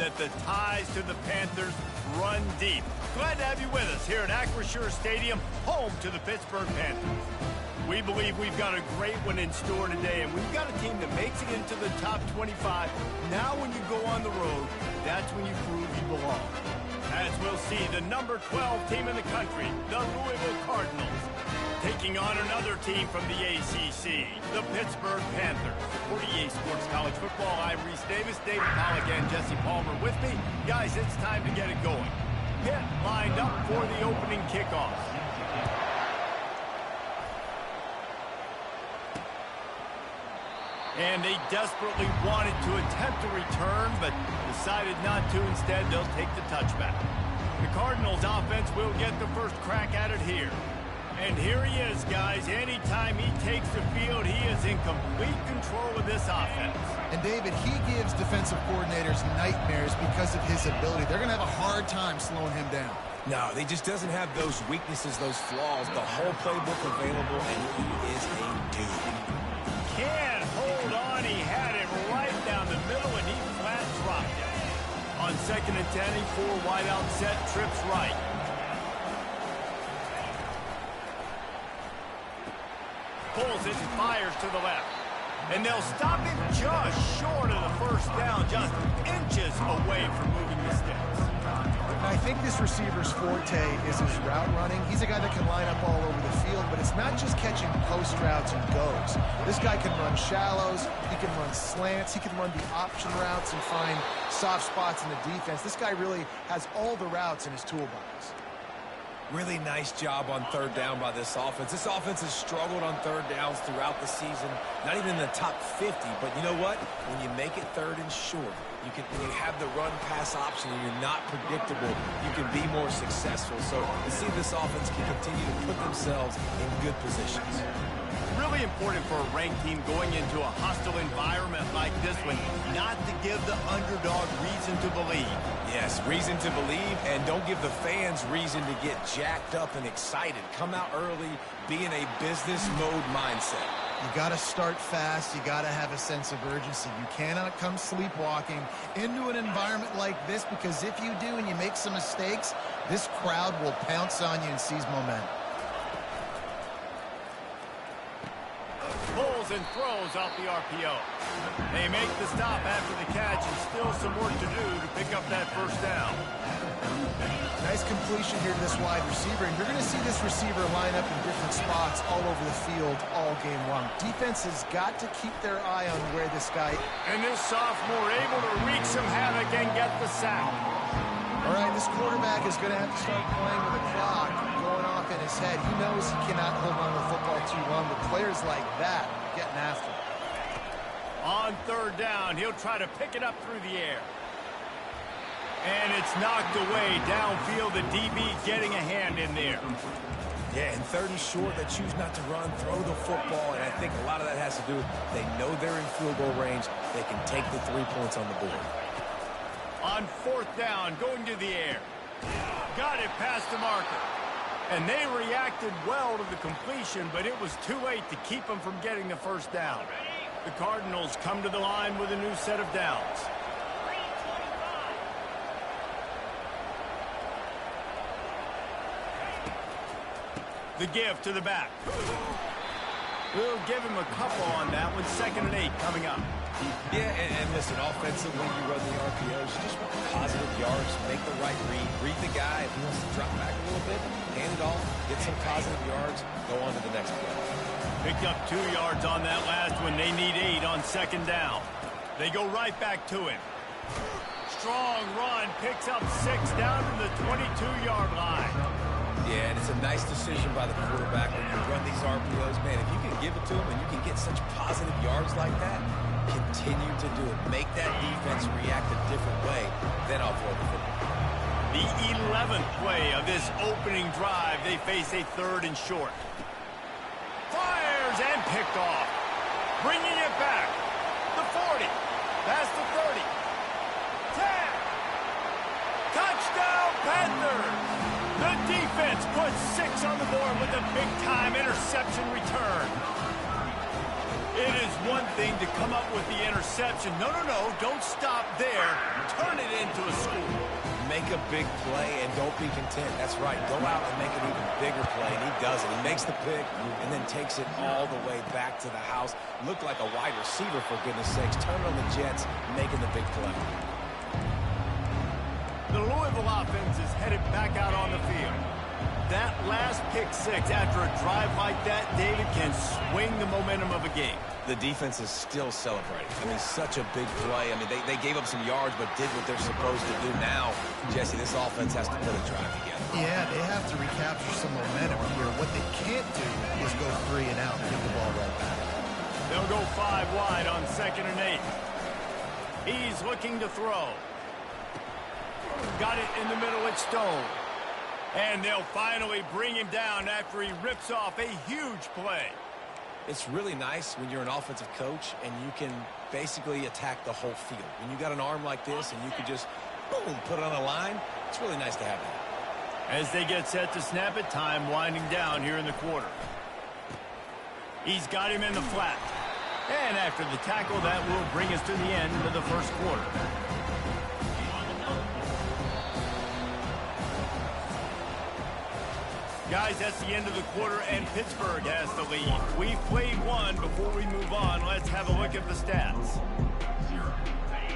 that the ties to the Panthers run deep. Glad to have you with us here at Acrisure Stadium, home to the Pittsburgh Panthers. We believe we've got a great one in store today, and we've got a team that makes it into the top 25. Now when you go on the road, that's when you prove you belong. As we'll see, the number 12 team in the country, the Louisville Cardinals, taking on another team from the ACC, the Pittsburgh Panthers. For EA Sports College Football, I'm Reese Davis, David Pollack, and Jesse Palmer with me. Guys, it's time to get it going. Pitt lined up for the opening kickoff. And they desperately wanted to attempt a return, but decided not to. Instead, they'll take the touchback. The Cardinals offense will get the first crack at it here. And here he is, guys. Anytime he takes the field, he is in complete control of this offense. And, David, he gives defensive coordinators nightmares because of his ability. They're going to have a hard time slowing him down. No, he just doesn't have those weaknesses, those flaws. The whole playbook available, and he is a dude. Can't hold on. He had it right down the middle, and he flat dropped it. On 2nd and 10, he full wide out set, trips right. Pulls it and fires to the left. And they'll stop him just short of the first down, just inches away from moving the sticks. I think this receiver's forte is his route running. He's a guy that can line up all over the field, but it's not just catching post routes and goes. This guy can run shallows, he can run slants, he can run the option routes and find soft spots in the defense. This guy really has all the routes in his toolbox. Really nice job on third down by this offense. This offense has struggled on third downs throughout the season. Not even in the top 50, but you know what? When you make it third and short, when you have the run-pass option and you're not predictable, you can be more successful. So to see this offense can continue to put themselves in good positions. Really important for a ranked team going into a hostile environment like this one, not to give the underdog reason to believe. Yes, reason to believe, and don't give the fans reason to get jacked up and excited. Come out early, be in a business mode mindset. You got to start fast. You got to have a sense of urgency. You cannot come sleepwalking into an environment like this, because if you do and you make some mistakes, this crowd will pounce on you and seize momentum. Pulls and throws off the RPO. They make the stop after the catch, and still some work to do to pick up that first down. Nice completion here to this wide receiver, and you're going to see this receiver line up in different spots all over the field all game long. Defense has got to keep their eye on where this guy... And this sophomore able to wreak some havoc and get the sack. All right, this quarterback is going to have to start playing with the clock going off in his head. He knows he cannot hold on to the football too long, but players like that are getting after him. On third down, he'll try to pick it up through the air. And it's knocked away downfield. The DB getting a hand in there. Yeah, and 30 short, they choose not to run, throw the football, and I think a lot of that has to do with they know they're in field goal range. They can take the 3 points on the board. On 4th down, going to the air. Got it past the marker. And they reacted well to the completion, but it was too late to keep them from getting the first down. The Cardinals come to the line with a new set of downs. The give to the back. We'll give him a couple on that one. 2nd and 8 coming up. Yeah, and listen, offensively, you run the RPOs, you just want positive yards, make the right read the guy. If he wants to drop back a little bit, hand it off, get some positive yards, go on to the next play. Picked up 2 yards on that last one. They need 8 on 2nd down. They go right back to him. Strong run, picks up 6 down to the 22-yard line. Yeah, and it's a nice decision by the quarterback when you run these RPOs. Man, if you can give it to him and you can get such positive yards like that, continue to do it. Make that defense react a different way, then I'll throw the football. The 11th play of this opening drive, they face a 3rd and short. Fires and picked off. Bringing it back. The 40. Past the 30. 10. Touchdown, Panthers. The defense puts 6 on the board with a big-time interception return. It is one thing to come up with the interception. No, no, no, don't stop there. Turn it into a score. Make a big play and don't be content. That's right. Go out and make an even bigger play, and he does it. He makes the pick and then takes it all the way back to the house. Looked like a wide receiver, for goodness sakes. Turn on the Jets, making the big play. The Louisville offense is headed back out on the field. That last pick six after a drive like that, David, can swing the momentum of a game. The defense is still celebrating. I mean, such a big play. I mean, they gave up some yards but did what they're supposed to do. Now, Jesse, this offense has to put a drive together. Yeah, they have to recapture some momentum here. What they can't do is go 3 and out and get the ball right back. They'll go 5 wide on 2nd and 8. He's looking to throw. Got it in the middle at Stone. And they'll finally bring him down after he rips off a huge play. It's really nice when you're an offensive coach and you can basically attack the whole field. When you got an arm like this and you can just, boom, put it on a line, it's really nice to have that. As they get set to snap it, time winding down here in the quarter. He's got him in the flat. And after the tackle, that will bring us to the end of the first quarter. Guys, that's the end of the quarter, and Pittsburgh has the lead. We've played one. Before we move on, let's have a look at the stats.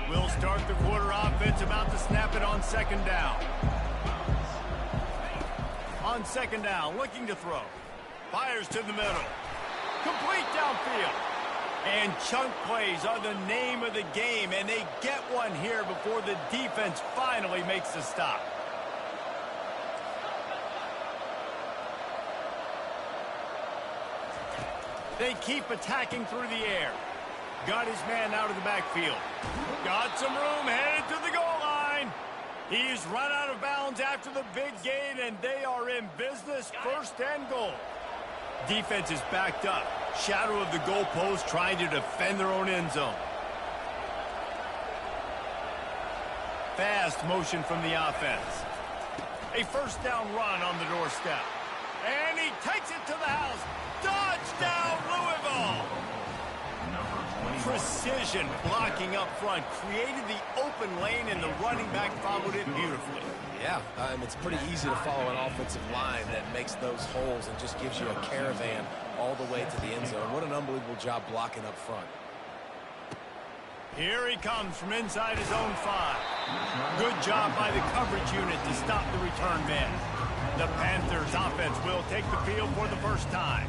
We'll start the quarter offense, about to snap it on 2nd down. On 2nd down, looking to throw. Fires to the middle. Complete downfield. And chunk plays are the name of the game, and they get one here before the defense finally makes the stop. They keep attacking through the air. Got his man out of the backfield. Got some room, headed to the goal line. He's run out of bounds after the big gain, and they are in business, 1st and goal. Defense is backed up. Shadow of the goalpost, trying to defend their own end zone. Fast motion from the offense. A 1st down run on the doorstep. And he takes it to the house. Touchdown, Louisville! Precision blocking up front created the open lane, and the running back followed it beautifully. Yeah, it's pretty easy to follow an offensive line that makes those holes and just gives you a caravan all the way to the end zone. What an unbelievable job blocking up front. Here he comes from inside his own 5. Good job by the coverage unit to stop the return man. The Panthers offense will take the field for the first time.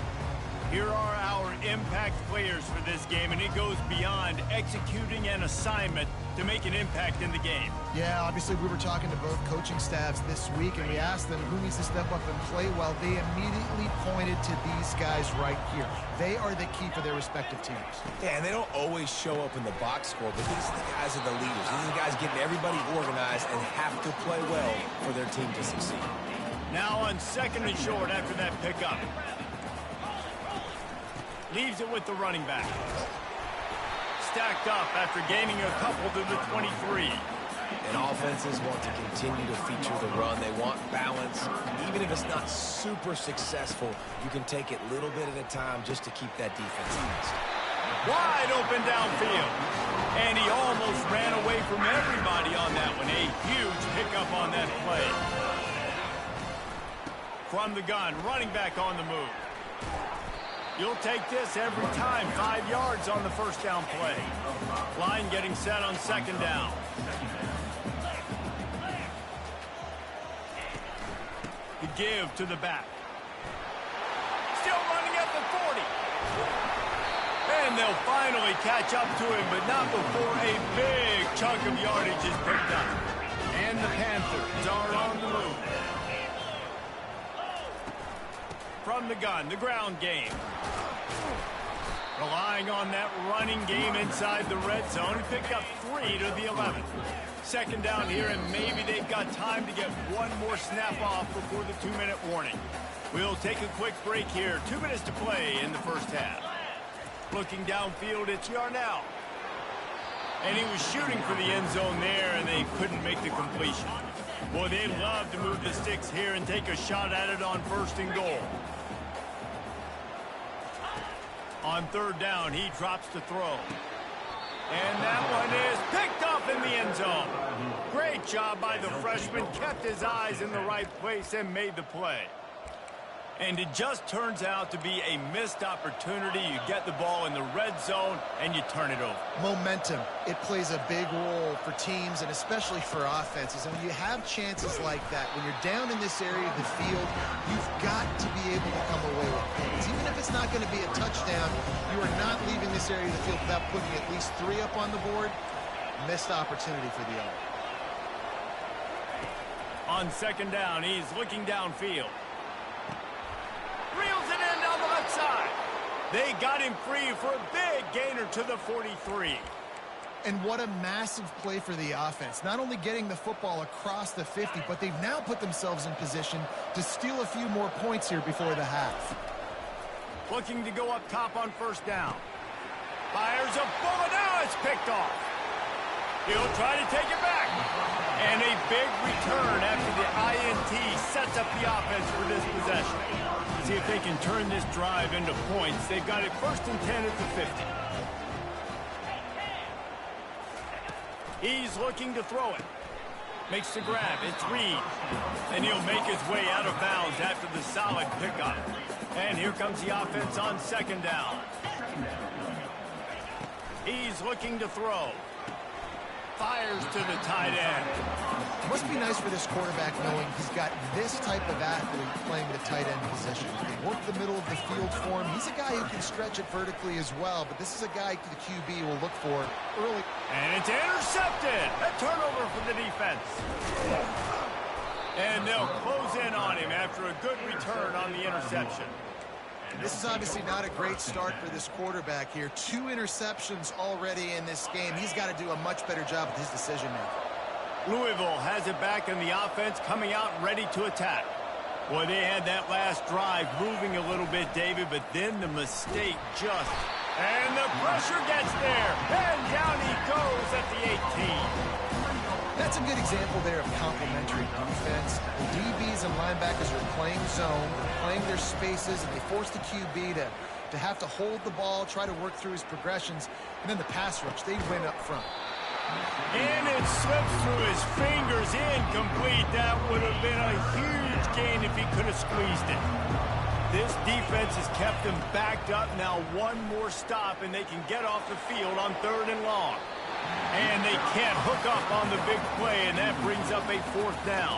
Here are our impact players for this game, and it goes beyond executing an assignment to make an impact in the game. Yeah, obviously we were talking to both coaching staffs this week, and we asked them who needs to step up and play well. They immediately pointed to these guys right here. They are the key for their respective teams. Yeah, and they don't always show up in the box score, but these are the guys that are the leaders. These are the guys getting everybody organized and have to play well for their team to succeed. Now on 2nd and short after that pickup. Leaves it with the running back. Stacked up after gaining a couple to the 23. And offenses want to continue to feature the run. They want balance. Even if it's not super successful, you can take it little bit at a time just to keep that defense honest. Wide open downfield. And he almost ran away from everybody on that one. A huge pickup on that play. From the gun, running back on the move. You'll take this every time. 5 yards on the 1st down play. Line getting set on 2nd down. The give to the back. Still running at the 40. And they'll finally catch up to him, but not before a big chunk of yardage is picked up. And the Panthers are on the move. From the gun, the ground game. Relying on that running game inside the red zone. He picked up 3 to the 11. 2nd down here, and maybe they've got time to get one more snap off before the 2-minute warning. We'll take a quick break here. 2 minutes to play in the 1st half. Looking downfield, it's Yarnell. And he was shooting for the end zone there, and they couldn't make the completion. Boy, they'd love to move the sticks here and take a shot at it on 1st and goal. On third down, he drops to throw. And that one is picked off in the end zone. Great job by the freshman. Kept his eyes in the right place and made the play. And it just turns out to be a missed opportunity. You get the ball in the red zone, and you turn it over. Momentum. It plays a big role for teams and especially for offenses. And when you have chances like that, when you're down in this area of the field, you've got to be able to come away with points. Even if it's not going to be a touchdown, you are not leaving this area of the field without putting at least 3 up on the board. Missed opportunity for the other. On second down, he's looking downfield. Reels it in down the left side. They got him free for a big gainer to the 43. And what a massive play for the offense. Not only getting the football across the 50, but they've now put themselves in position to steal a few more points here before the half. Looking to go up top on first down. Fires a bullet. Now it's picked off. He'll try to take it back. And a big return after the INT sets up the offense for this possession. See if they can turn this drive into points. They've got it 1st and 10 at the 50. He's looking to throw it. Makes the grab. It's Reed. And he'll make his way out of bounds after the solid pickup. And here comes the offense on second down. He's looking to throw. Fires to the tight end. It must be nice for this quarterback knowing he's got this type of athlete playing the tight end position. They work the middle of the field for him. He's a guy who can stretch it vertically as well, but this is a guy the QB will look for early. And it's intercepted. A turnover for the defense. And they'll close in on him after a good return on the interception. This is obviously not a great start for this quarterback here. 2 interceptions already in this game. He's got to do a much better job with his decision-making. Louisville has it back in the offense, coming out ready to attack. Boy, they had that last drive moving a little bit, David, but then the mistake just... And the pressure gets there. And down he goes at the 18. That's a good example there of complementary defense. The DBs and linebackers are playing zone, they're playing their spaces, and they force the QB to have to hold the ball, try to work through his progressions, and then the pass rush, they win up front. And it slips through his fingers, incomplete. That would have been a huge gain if he could have squeezed it. This defense has kept them backed up. Now one more stop, and they can get off the field on 3rd and long. And they can't hook up on the big play, and that brings up a 4th down.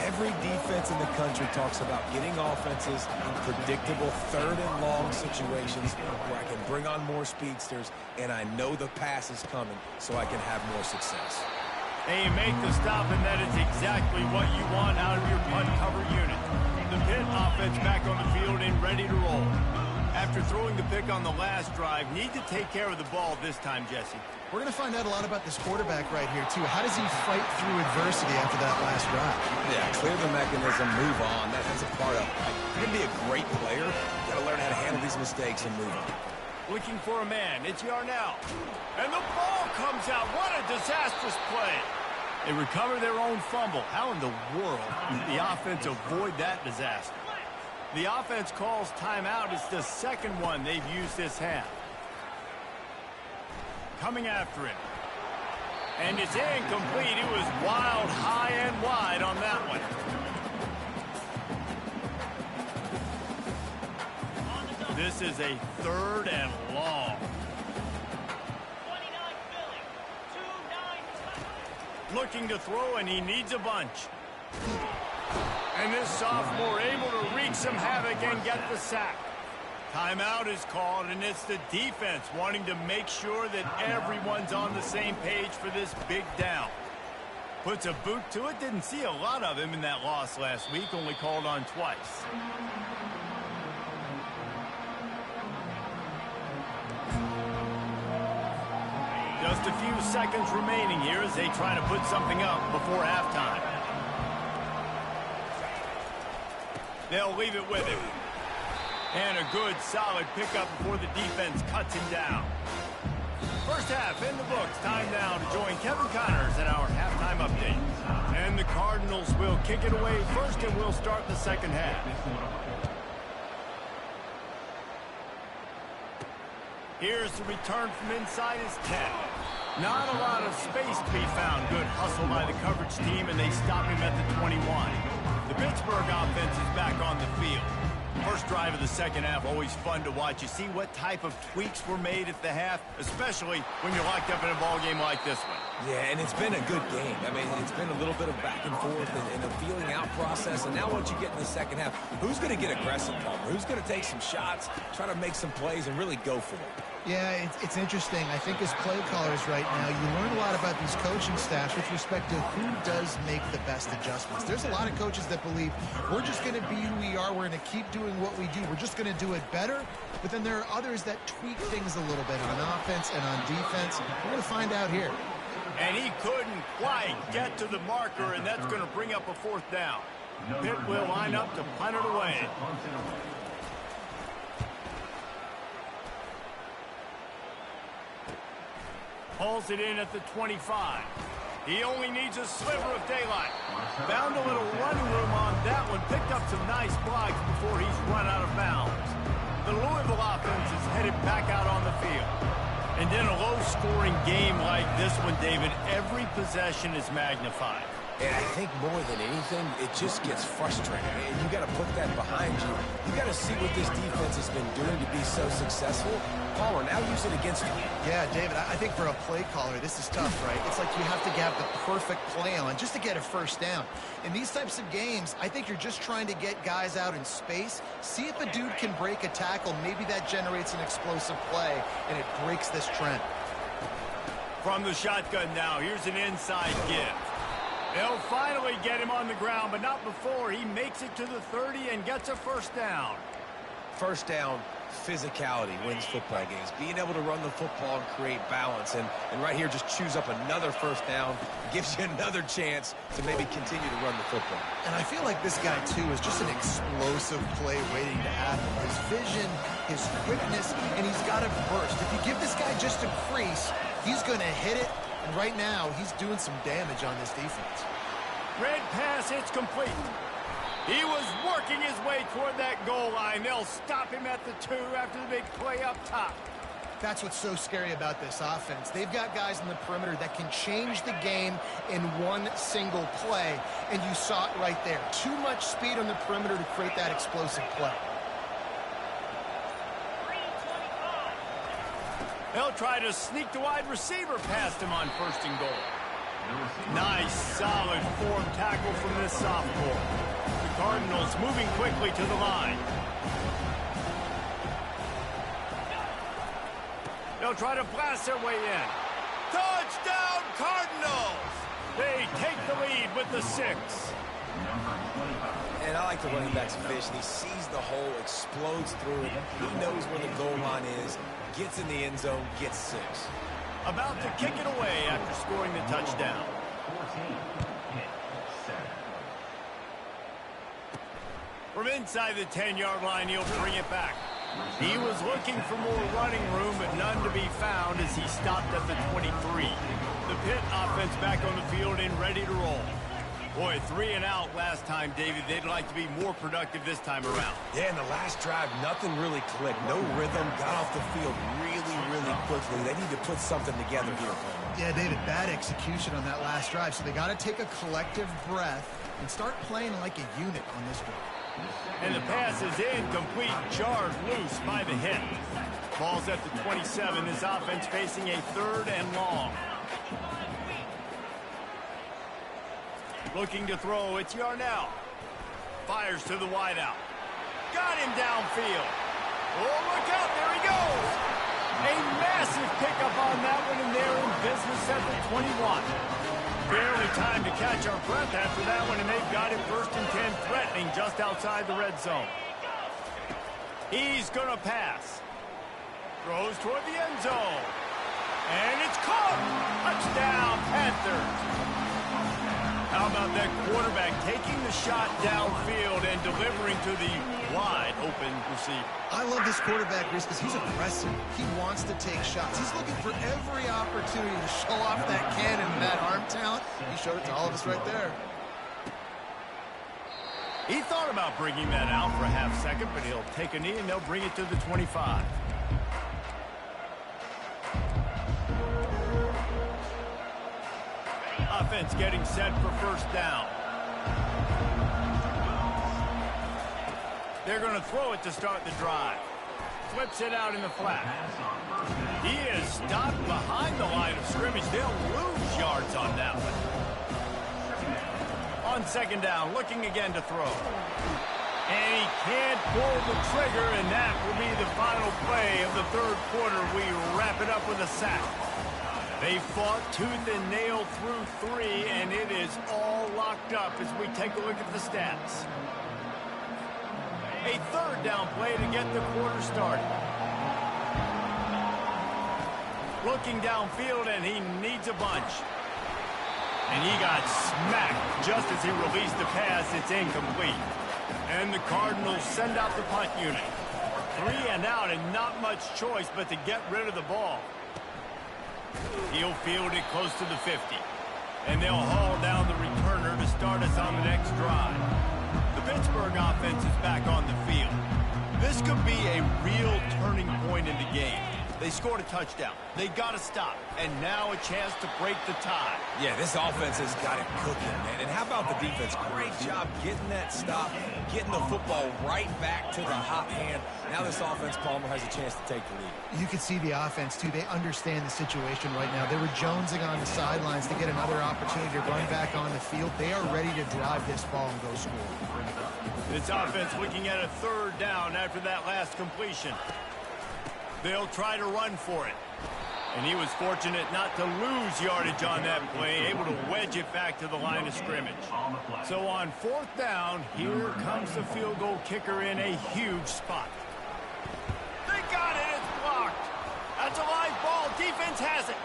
Every defense in the country talks about getting offenses in predictable 3rd and long situations where I can bring on more speedsters, and I know the pass is coming, so I can have more success. They make the stop, and that is exactly what you want out of your punt cover unit. The Pitt offense back on the field and ready to roll. After throwing the pick on the last drive, need to take care of the ball this time, Jesse. We're going to find out a lot about this quarterback right here, too. How does he fight through adversity after that last drive? Yeah, clear the mechanism, move on. That's a part of it. You're going to be a great player. You got to learn how to handle these mistakes and move on. Looking for a man. It's Yarnell. And the ball comes out. What a disastrous play. They recover their own fumble. How in the world did the offense avoid that disaster? The offense calls timeout. It's the second one they've used this half. Coming after him. And it's incomplete. It was wild, high and wide on that one. This is a 3rd and long. Looking to throw, and he needs a bunch. And this sophomore able to wreak some havoc and get the sack. Timeout is called, and it's the defense wanting to make sure that everyone's on the same page for this big down. Puts a boot to it. Didn't see a lot of him in that loss last week, only called on twice. Just a few seconds remaining here as they try to put something up before halftime. They'll leave it with him. And a good, solid pickup before the defense cuts him down. First half in the books. Time now to join Kevin Connors at our halftime update. And the Cardinals will kick it away first, and we'll start the second half. Here's the return from inside his 10. Not a lot of space to be found. Good hustle by the coverage team, and they stop him at the 21. The Pittsburgh offense is back on the field. First drive of the second half, always fun to watch. You see what type of tweaks were made at the half, especially when you're locked up in a ball game like this one. Yeah, and it's been a good game. I mean, it's been a little bit of back and forth and a feeling out process. And now once you get in the second half, who's going to get aggressive, Palmer? Who's going to take some shots, try to make some plays, and really go for it? Yeah, it's interesting. I think as play callers right now, you learn a lot about these coaching staffs with respect to who does make the best adjustments. There's a lot of coaches that believe we're just going to be who we are. We're going to keep doing what we do. We're just going to do it better. But then there are others that tweak things a little bit on offense and on defense. We're going to find out here. And he couldn't quite get to the marker, and that's going to bring up a fourth down. Pitt will line up to punt it away. Hauls it in at the 25. He only needs a sliver of daylight. Found a little running room on that one. Picked up some nice blocks before he's run out of bounds. The Louisville offense is headed back out on the field. And in a low-scoring game like this one, David, every possession is magnified. And I think more than anything, it just gets frustrating. And you got to put that behind you. You got to see what this defense has been doing to be so successful. Palmer, now use it against you. Yeah, David, I think for a play caller, this is tough, right? It's like you have to have the perfect play on just to get a first down. In these types of games, I think you're just trying to get guys out in space, see if a dude can break a tackle. Maybe that generates an explosive play, and it breaks this trend. From the shotgun now, here's an inside give. They'll finally get him on the ground, but not before he makes it to the 30 and gets a first down. First down, physicality wins football games. Being able to run the football and create balance. And right here, just choose up another first down. Gives you another chance to maybe continue to run the football. And I feel like this guy, too, is just an explosive play waiting to happen. His vision, his quickness, and he's got a burst. If you give this guy just a crease, he's going to hit it. And right now, he's doing some damage on this defense. Red pass, it's complete. He was working his way toward that goal line. They'll stop him at the 2 after the big play up top. That's what's so scary about this offense. They've got guys in the perimeter that can change the game in one single play. And you saw it right there. Too much speed on the perimeter to create that explosive play. They'll try to sneak the wide receiver past him on first and goal. Nice, solid form tackle from this sophomore. The Cardinals moving quickly to the line. They'll try to blast their way in. Touchdown, Cardinals! They take the lead with the 6. And I like the running back's vision. He sees the hole, explodes through it. He knows where the goal line is, gets in the end zone, gets 6. About to kick it away after scoring the touchdown. From inside the 10-yard line, he'll bring it back. He was looking for more running room, but none to be found as he stopped at the 23. The Pitt offense back on the field and ready to roll. Boy, 3 and out last time, David. They'd like to be more productive this time around. Yeah, in the last drive, nothing really clicked. No rhythm, got off the field really quickly. They need to put something together here. Yeah, David, bad execution on that last drive. So they got to take a collective breath and start playing like a unit on this drive. And the pass is incomplete, jarred loose by the hit. Ball's at the 27. This offense facing a 3rd and long. Looking to throw, it's Yarnell. Fires to the wideout. Got him downfield. Oh, look out, there he goes. A massive pickup on that one, and they're in business at the 21. Barely time to catch our breath after that one, and they've got it 1st and 10, threatening just outside the red zone. He's going to pass. Throws toward the end zone. And it's caught. Touchdown, Panthers. How about that quarterback taking the shot downfield and delivering to the wide-open receiver? I love this quarterback, Reese, because he's aggressive. He wants to take shots. He's looking for every opportunity to show off that cannon and that arm talent. He showed it to all of us right there. He thought about bringing that out for a half second, but he'll take a knee and they'll bring it to the 25. offense getting set for first down. They're going to throw it to start the drive. Flips it out in the flat. He is stopped behind the line of scrimmage. They'll lose yards on that one. On second down, looking again to throw. And he can't pull the trigger, and that will be the final play of the third quarter. We wrap it up with a sack. They fought tooth and nail through 3, and it is all locked up as we take a look at the stats. A third down play to get the quarter started. Looking downfield, and he needs a bunch. And he got smacked just as he released the pass. It's incomplete. And the Cardinals send out the punt unit. 3 and out, and not much choice but to get rid of the ball. He'll field it close to the 50. And they'll haul down the returner to start us on the next drive. The Pittsburgh offense is back on the field. This could be a real turning point in the game. They scored a touchdown. They got to stop. And now a chance to break the tie. Yeah, this offense has got it cooking, man. And how about the defense? Great job getting that stop, getting the football right back to the hot hand. Now this offense, Palmer, has a chance to take the lead. You can see the offense, too. They understand the situation right now. They were jonesing on the sidelines to get another opportunity to run back on the field. They are ready to drive this ball and go score. This offense looking at a third down after that last completion. They'll try to run for it. And he was fortunate not to lose yardage on that play, able to wedge it back to the line of scrimmage. So on fourth down, here comes the field goal kicker in a huge spot. They got it. It's blocked. That's a live ball. Defense has it.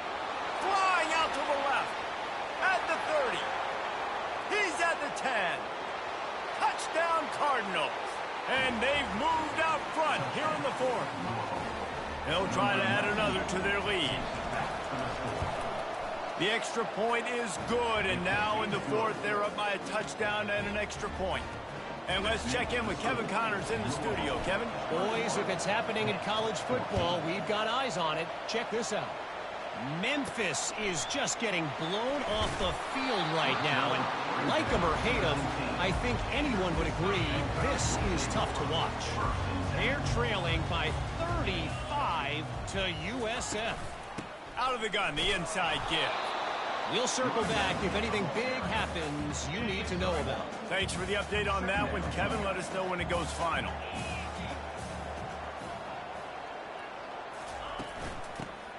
Flying out to the left. At the 30. He's at the 10. Touchdown Cardinals. And they've moved out front here in the fourth. They'll try to add another to their lead. The extra point is good, and now in the fourth, they're up by a touchdown and an extra point. And let's check in with Kevin Connors in the studio. Kevin? Boys, if it's happening in college football, we've got eyes on it. Check this out. Memphis is just getting blown off the field right now, and like them or hate them, I think anyone would agree this is tough to watch. They're trailing by 35 to USF. Out of the gun, the inside give. We'll circle back if anything big happens you need to know about. Thanks for the update on that one, Kevin. Let us know when it goes final.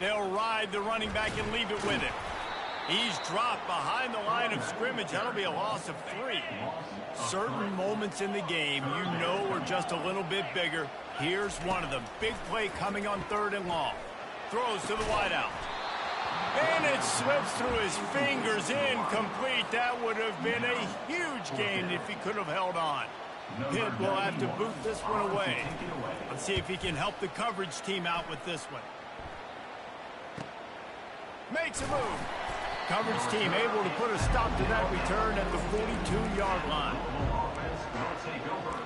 They'll ride the running back and leave it with him. He's dropped behind the line of scrimmage. That'll be a loss of 3. Certain moments in the game you know are just a little bit bigger. Here's one of them. Big play coming on third and long. Throws to the wideout. And it slips through his fingers, incomplete. That would have been a huge gain if he could have held on. Pitt will have to boot this one away. Let's see if he can help the coverage team out with this one. Makes a move. Coverage team able to put a stop to that return at the 42-yard line.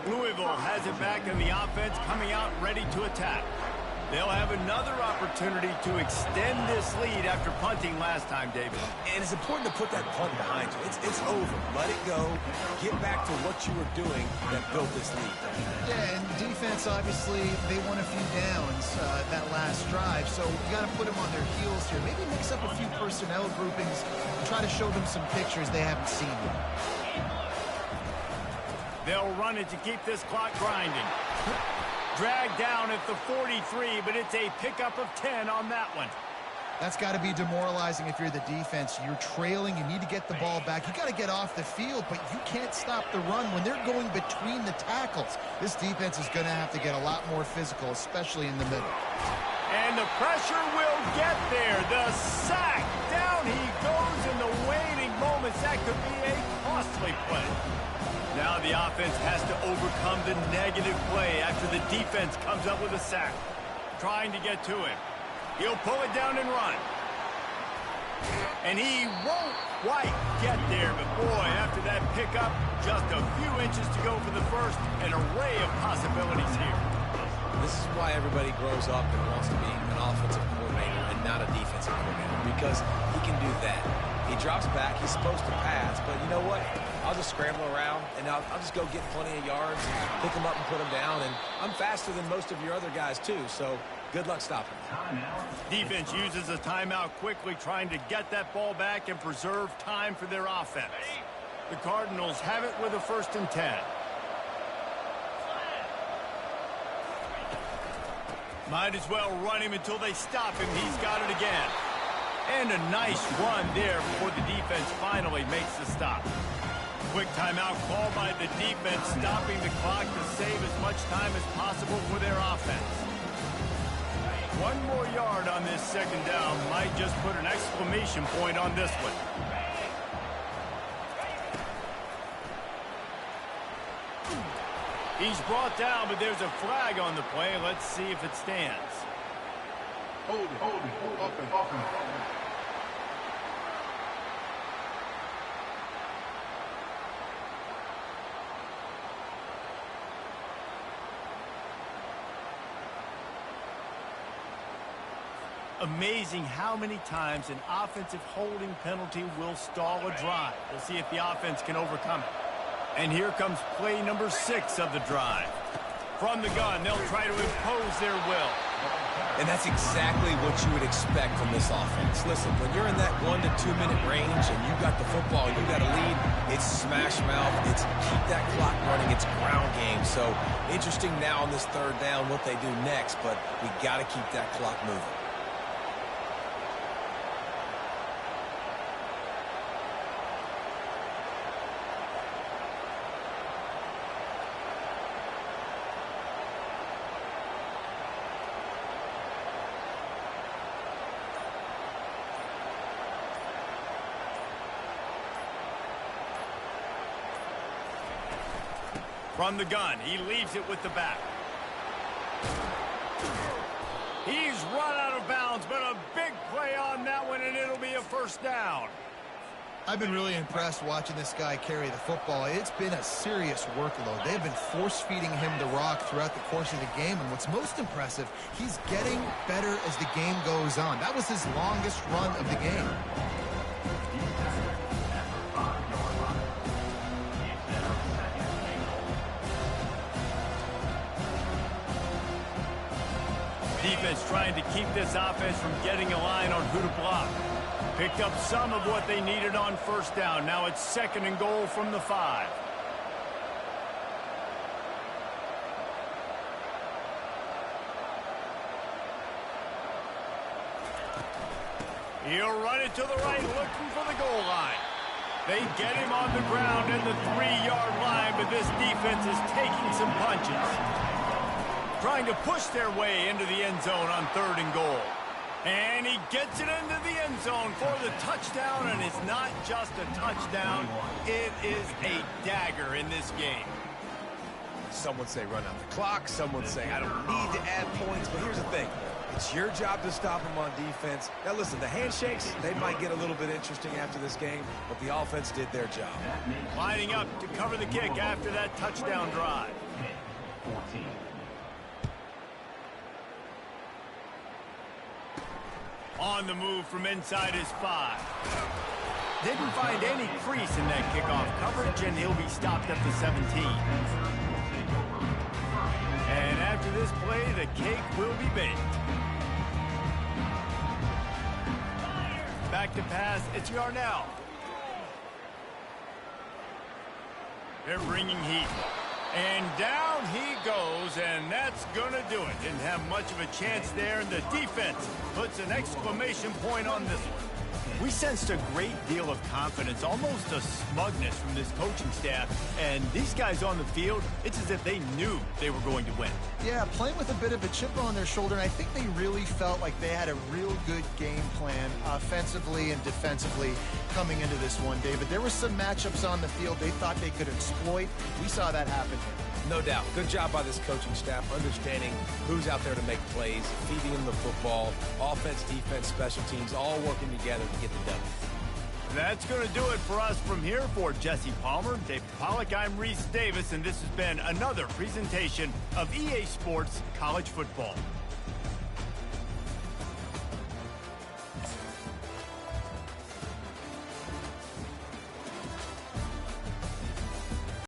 Louisville has it back in the offense, coming out ready to attack. They'll have another opportunity to extend this lead after punting last time, David. And it's important to put that punt behind you. It's over. Let it go. Get back to what you were doing that built this lead. Yeah, and defense, obviously, they won a few downs that last drive, so you got to put them on their heels here. Maybe mix up a few personnel groupings and try to show them some pictures they haven't seen yet. They'll run it to keep this clock grinding. Dragged down at the 43, but it's a pickup of 10 on that one. That's got to be demoralizing if you're the defense. You're trailing. You need to get the ball back. You got to get off the field, but you can't stop the run when they're going between the tackles. This defense is going to have to get a lot more physical, especially in the middle. And the pressure will get there. The sack. Down he goes in the waning moments. That could be a costly play. Now the offense has to overcome the negative play after the defense comes up with a sack. Trying to get to him. He'll pull it down and run. And he won't quite get there, but boy, after that pickup, just a few inches to go for the first. An array of possibilities here. This is why everybody grows up and wants to be an offensive coordinator and not a defensive coordinator, because he can do that. He drops back. He's supposed to pass, but you know what? I'll just scramble around, and I'll just go get plenty of yards, pick him up and put him down, and I'm faster than most of your other guys, too, so good luck stopping. Defense uses a timeout quickly, trying to get that ball back and preserve time for their offense. The Cardinals have it with a 1st and 10. Might as well run him until they stop him. He's got it again. And a nice run there before the defense finally makes the stop. Quick timeout called by the defense, stopping the clock to save as much time as possible for their offense. 1 more yard on this 2nd down might just put an exclamation point on this one. He's brought down, but there's a flag on the play. Let's see if it stands. Hold it. Amazing how many times an offensive holding penalty will stall a drive. We'll see if the offense can overcome it. And here comes play number 6 of the drive. From the gun, they'll try to impose their will. And that's exactly what you would expect from this offense. Listen, when you're in that 1 to 2 minute range and you got the football and you got a lead, it's smash mouth, it's keep that clock running, it's ground game. So interesting now on this 3rd down what they do next, but we got to keep that clock moving. From the gun, he leaves it with the back. He's run out of bounds, but a big play on that one, and it'll be a 1st down. I've been really impressed watching this guy carry the football. It's been a serious workload. They've been force-feeding him the rock throughout the course of the game, and what's most impressive, he's getting better as the game goes on. That was his longest run of the game. Defense trying to keep this offense from getting a line on who to block. Picked up some of what they needed on 1st down. Now it's 2nd and goal from the 5. He'll run it to the right, looking for the goal line. They get him on the ground in the 3-yard line, but this defense is taking some punches. Trying to push their way into the end zone on 3rd and goal. And he gets it into the end zone for the touchdown, and it's not just a touchdown, it is a dagger in this game. Some would say run out the clock, some would say I don't need to add points, but here's the thing. It's your job to stop them on defense. Now listen, the handshakes, they might get a little bit interesting after this game, but the offense did their job. Lining up to cover the kick after that touchdown drive. 14. On the move from inside his 5. Didn't find any crease in that kickoff coverage, and he'll be stopped at the 17. And after this play, the cake will be baked. Back to pass, it's Yarnell. They're bringing heat. And down he goes, and that's going to do it. Didn't have much of a chance there, and the defense puts an exclamation point on this one. We sensed a great deal of confidence, almost a smugness from this coaching staff. And these guys on the field, it's as if they knew they were going to win. Yeah, playing with a bit of a chip on their shoulder, and I think they really felt like they had a real good game plan offensively and defensively coming into this one, David. There were some matchups on the field they thought they could exploit. We saw that happen here. No doubt. Good job by this coaching staff, understanding who's out there to make plays, feeding them the football, offense, defense, special teams, all working together to get the W. That's going to do it for us from here. For Jesse Palmer, David Pollack, I'm Reese Davis, and this has been another presentation of EA Sports College Football.